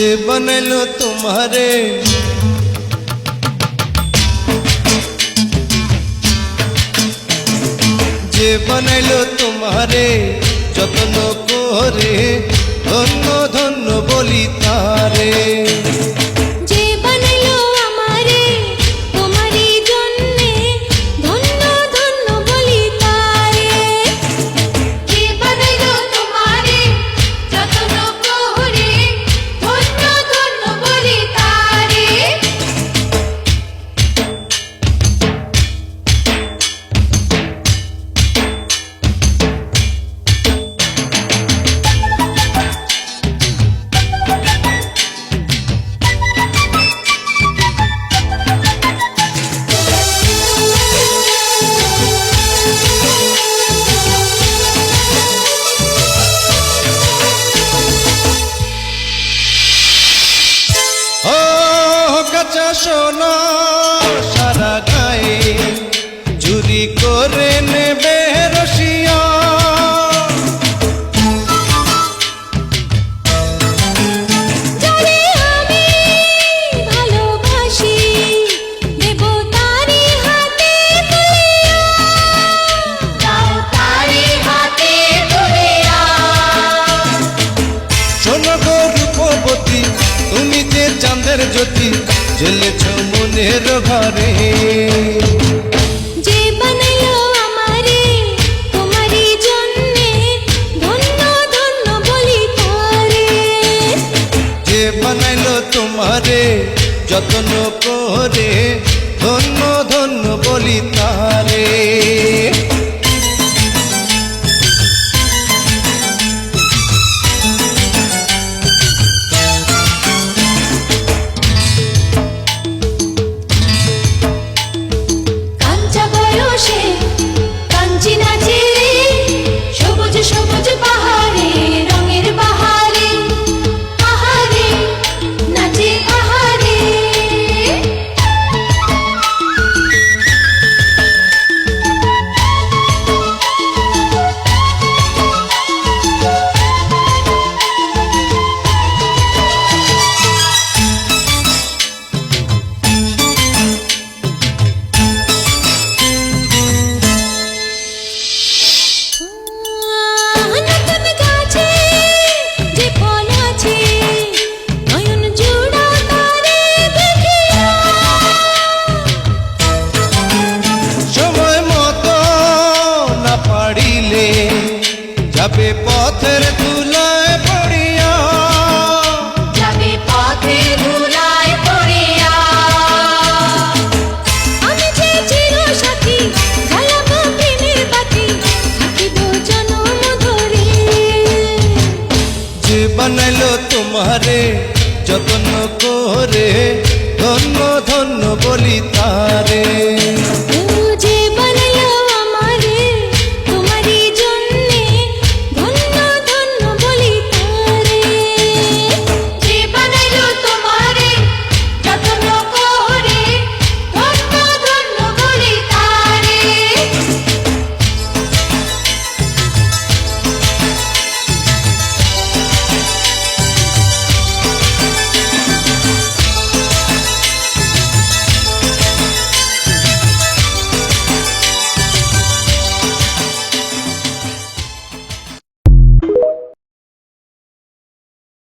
যে বানাইলো তোমারে যে বানাইলো তোমারে যত্ন করে ধন্য ধন্য বলি তারে যে বানাইলো আমারে তোমারই জন্যে ধন্য ধন্য বলি তারে যে বানাইলো তোমারে যত্ন করে ধন্য ধন্য বলি তারে সোনা সারা গায়ে চুরি করে নেবে রসিয়া যারে আমি ভালোবাসি দেব তারি হাতে তুলিয়া দাও তারি হাতে তুলিয়া শোনো গো রূপবতী তুমি যে চাঁদের জ্যোতি জ্বলেছ মনের ঘরে যে বানাইলো আমারে তোমারই জন্যে ধন্য ধন্য বলি তারে যে বানাইলো তোমারে যত্ন করে ধন্য ধন্য বলি তারে কাঞ্চা বয়সে কাঞ্চি নাচে সবুজ সবুজ পাহাড়ে রঙের বাহারে আহারে নাচে আহারে নতুন গাছে যে ফল আছে নয়ন জোড়া তারে দেখিয়া সময় মতো না পারিলে যাবে পথের ধুলায় পড়িয়া যাবে পথে ধুলায় পড়িয়া আমি যে চির সাথী জ্বালাবো প্রেমের বাতি থাকিব জনম ধরে যে বানাইলো তোমারে যত্ন করে ধন্য ধন্য বলি তারে